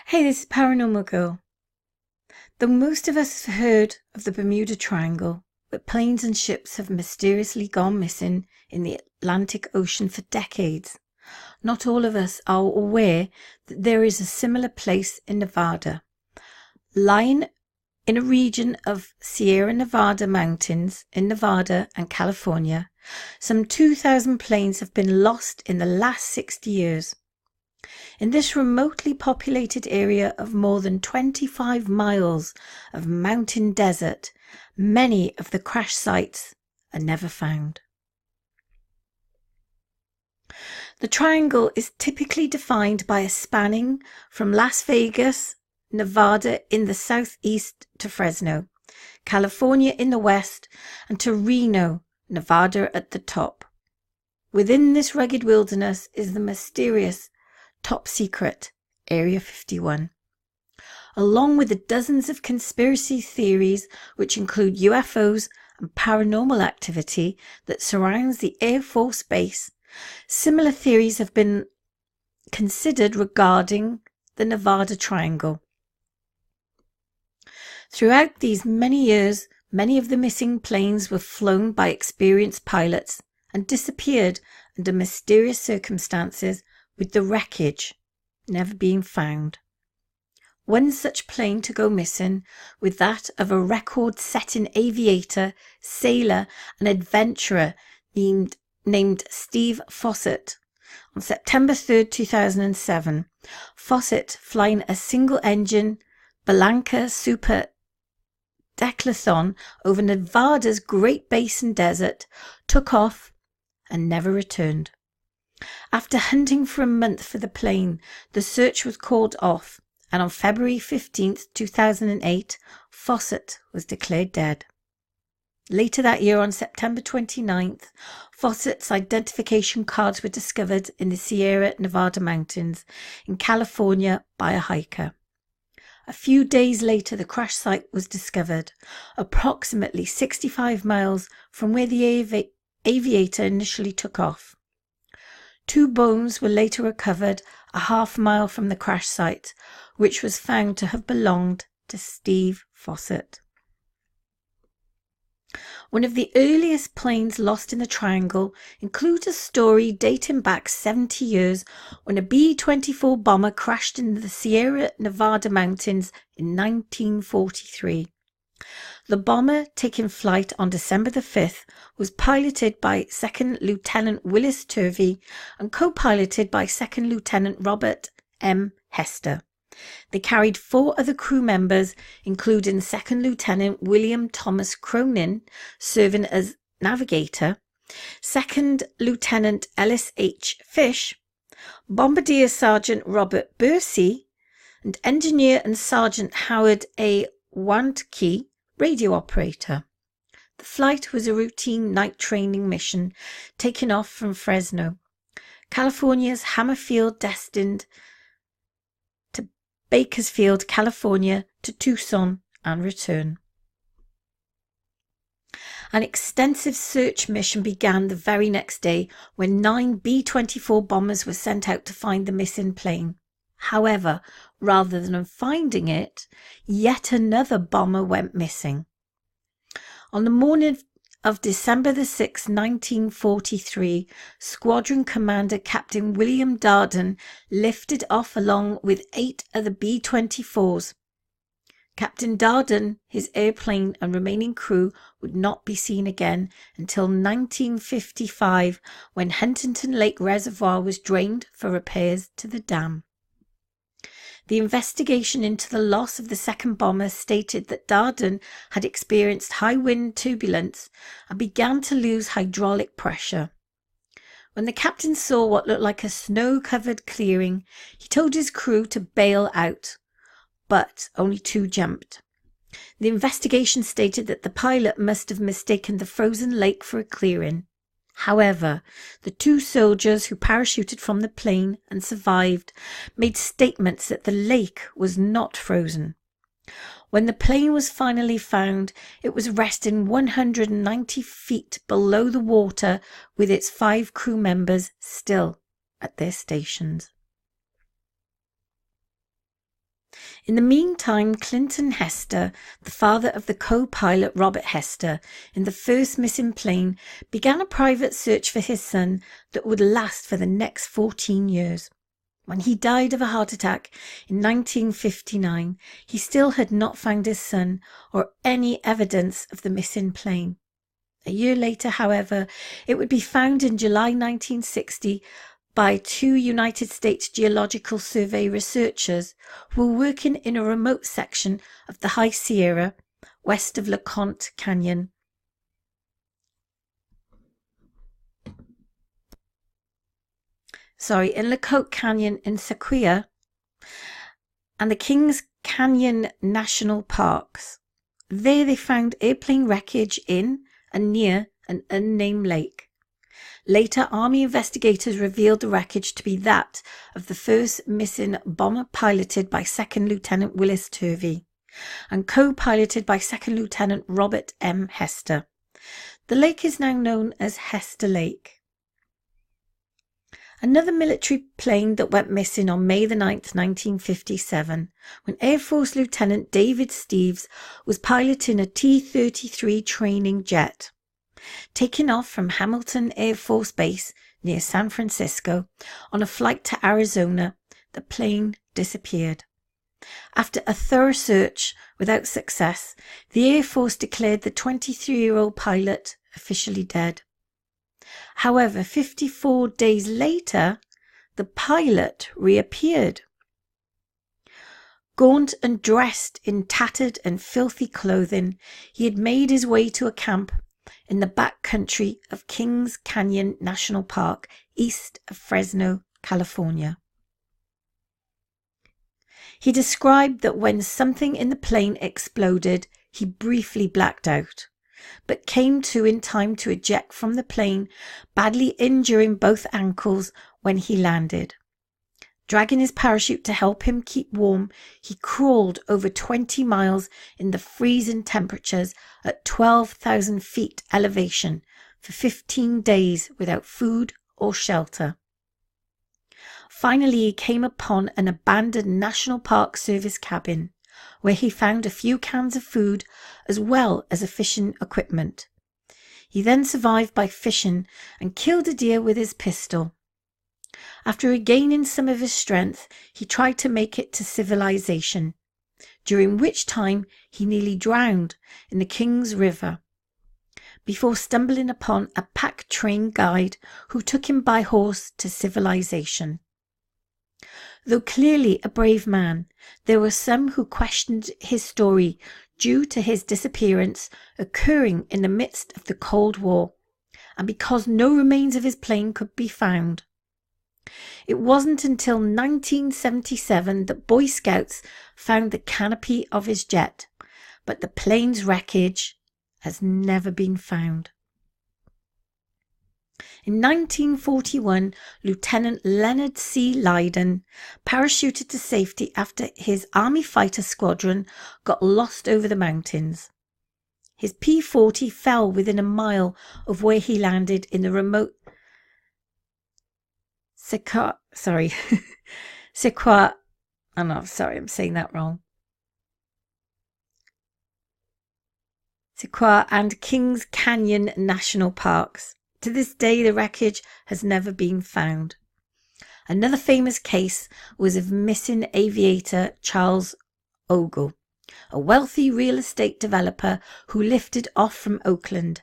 Hey, this is Paranormal Girl. Though most of us have heard of the Bermuda Triangle, but planes and ships have mysteriously gone missing in the Atlantic Ocean for decades, not all of us are aware that there is a similar place in Nevada. Lying in a region of Sierra Nevada mountains in Nevada and California, some 2,000 planes have been lost in the last 60 years. In this remotely populated area of more than 25 miles of mountain desert, many of the crash sites are never found. The triangle is typically defined by a spanning from Las Vegas, Nevada in the southeast to Fresno, California in the west, and to Reno, Nevada at the top. Within this rugged wilderness is the mysterious Top Secret Area 51, along with the dozens of conspiracy theories which include UFOs and paranormal activity that surrounds the Air Force Base. Similar theories have been considered regarding the Nevada Triangle. Throughout these many years, many of the missing planes were flown by experienced pilots and disappeared under mysterious circumstances, with the wreckage never being found. One such plane to go missing, with that of a record-setting aviator, sailor and adventurer named Steve Fossett. On September 3rd, 2007, Fossett, flying a single-engine Bellanca Super Decathlon over Nevada's Great Basin Desert, took off and never returned. After hunting for a month for the plane, the search was called off, and on February 15th, 2008, Fossett was declared dead. Later that year, on September 29th, Fossett's identification cards were discovered in the Sierra Nevada mountains in California by a hiker. A few days later, the crash site was discovered, approximately 65 miles from where the aviator initially took off. 2 bones were later recovered a half-mile from the crash site, which was found to have belonged to Steve Fossett. One of the earliest planes lost in the Triangle includes a story dating back 70 years when a B-24 bomber crashed in the Sierra Nevada mountains in 1943. The bomber, taking flight on December the 5th, was piloted by Second Lieutenant Willis Turvey and co-piloted by Second Lieutenant Robert M. Hester. They carried 4 other crew members, including Second Lieutenant William Thomas Cronin, serving as navigator, Second Lieutenant Ellis H. Fish, Bombardier Sergeant Robert Bursey, and Engineer and Sergeant Howard A. Wantke, radio operator. The flight was a routine night training mission taking off from Fresno, California's Hammerfield, destined to Bakersfield, California, to Tucson and return. An extensive search mission began the very next day when 9 B-24 bombers were sent out to find the missing plane. However, rather than finding it, yet another bomber went missing. On the morning of December the 6th, 1943, Squadron Commander Captain William Darden lifted off along with 8 other B-24s. Captain Darden, his airplane and remaining crew would not be seen again until 1955, when Huntington Lake Reservoir was drained for repairs to the dam. The investigation into the loss of the second bomber stated that Darden had experienced high wind turbulence and began to lose hydraulic pressure. When the captain saw what looked like a snow-covered clearing, he told his crew to bail out, but only 2 jumped. The investigation stated that the pilot must have mistaken the frozen lake for a clearing. However, the 2 soldiers who parachuted from the plane and survived made statements that the lake was not frozen. When the plane was finally found, it was resting 190 feet below the water with its 5 crew members still at their stations. In the meantime, Clinton Hester, the father of the co-pilot Robert Hester in the first missing plane, began a private search for his son that would last for the next 14 years. When he died of a heart attack in 1959, he still had not found his son or any evidence of the missing plane. A year later, however, it would be found in July 1960 by two United States Geological Survey researchers who were working in a remote section of the High Sierra, west of LeConte Canyon. In LeConte Canyon in Sequoia and the Kings Canyon National Parks. There they found airplane wreckage in and near an unnamed lake. Later, Army investigators revealed the wreckage to be that of the first missing bomber piloted by 2nd Lieutenant Willis Turvey and co-piloted by 2nd Lieutenant Robert M. Hester. The lake is now known as Hester Lake. Another military plane that went missing on May the 9th, 1957, when Air Force Lieutenant David Steves was piloting a T-33 training jet. Taking off from Hamilton Air Force Base near San Francisco on a flight to Arizona, the plane disappeared. After a thorough search without success, the Air Force declared the 23-year-old pilot officially dead. However, 54 days later, the pilot reappeared. Gaunt and dressed in tattered and filthy clothing, he had made his way to a camp in the back country of Kings Canyon National Park, east of Fresno, California. He described that when something in the plane exploded, he briefly blacked out, but came to in time to eject from the plane, badly injuring both ankles when he landed. Dragging his parachute to help him keep warm, he crawled over 20 miles in the freezing temperatures at 12,000 feet elevation for 15 days without food or shelter. Finally, he came upon an abandoned National Park Service cabin, where he found a few cans of food as well as a fishing equipment. He then survived by fishing and killed a deer with his pistol. After regaining some of his strength, he tried to make it to civilization, during which time he nearly drowned in the Kings River, before stumbling upon a pack train guide who took him by horse to civilization. Though clearly a brave man, there were some who questioned his story due to his disappearance occurring in the midst of the Cold War, and because no remains of his plane could be found. It wasn't until 1977 that Boy Scouts found the canopy of his jet, but the plane's wreckage has never been found. In 1941, Lieutenant Leonard C. Lydon parachuted to safety after his Army fighter squadron got lost over the mountains. His P-40 fell within a mile of where he landed in the remote Sequoia and Kings Canyon National Parks. To this day, the wreckage has never been found. Another famous case was of missing aviator Charles Ogle, a wealthy real estate developer who lifted off from Oakland,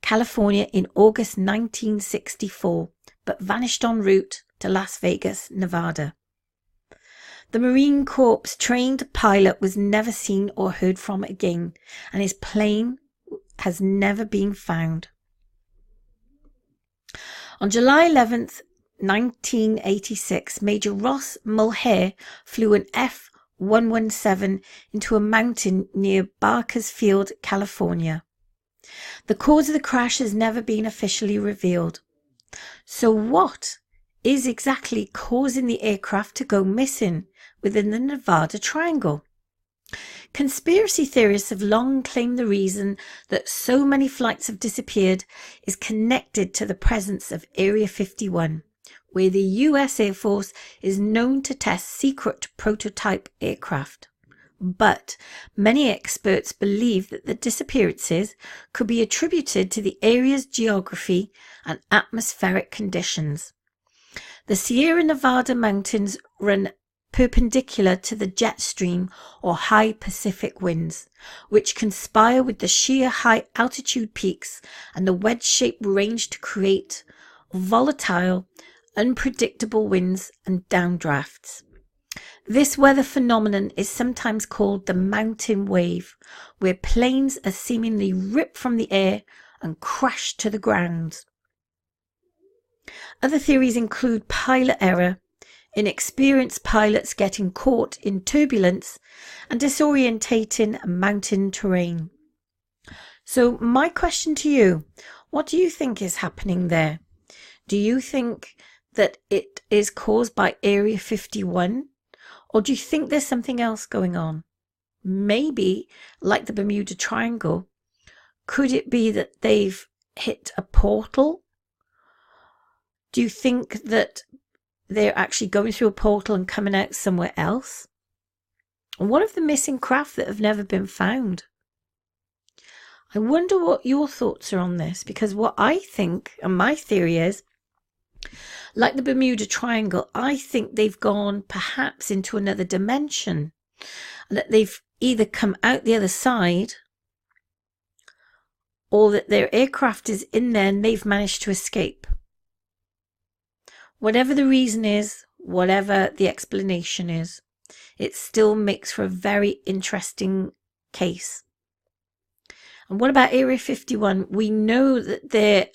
California in August 1964, but vanished en route to Las Vegas, Nevada. The Marine Corps trained pilot was never seen or heard from again, and his plane has never been found. On July 11th, 1986, Major Ross Mulhare flew an F-117 into a mountain near Bakersfield, California. The cause of the crash has never been officially revealed. So what is exactly causing the aircraft to go missing within the Nevada Triangle? Conspiracy theorists have long claimed the reason that so many flights have disappeared is connected to the presence of Area 51, where the US Air Force is known to test secret prototype aircraft. But many experts believe that the disappearances could be attributed to the area's geography and atmospheric conditions. The Sierra Nevada mountains run perpendicular to the jet stream or high Pacific winds, which conspire with the sheer high altitude peaks and the wedge-shaped range to create volatile, unpredictable winds and downdrafts. This weather phenomenon is sometimes called the mountain wave, where planes are seemingly ripped from the air and crashed to the ground. Other theories include pilot error, inexperienced pilots getting caught in turbulence, and disorientating mountain terrain. So my question to you, what do you think is happening there? Do you think that it is caused by Area 51? Or do you think there's something else going on? Maybe, like the Bermuda Triangle, could it be that they've hit a portal? Do you think that they're actually going through a portal and coming out somewhere else? And what of the missing craft that have never been found? I wonder what your thoughts are on this, because what I think, and my theory is, like the Bermuda Triangle, I think they've gone perhaps into another dimension, and that they've either come out the other side, or that their aircraft is in there and they've managed to escape. Whatever the reason is, whatever the explanation is, it still makes for a very interesting case. And what about Area 51? We know that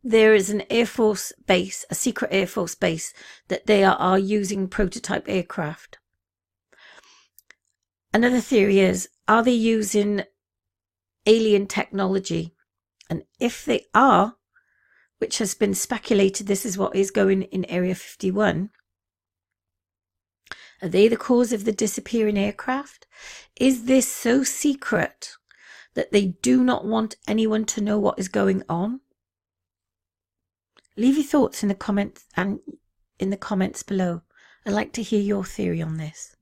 there is an Air Force base, a secret Air Force base, that they are using prototype aircraft. Another theory is, are they using alien technology? And if they are, which has been speculated this is what is going in Area 51, are they the cause of the disappearing aircraft? Is this so secret that they do not want anyone to know what is going on? Leave your thoughts in the comments below. I'd like to hear your theory on this.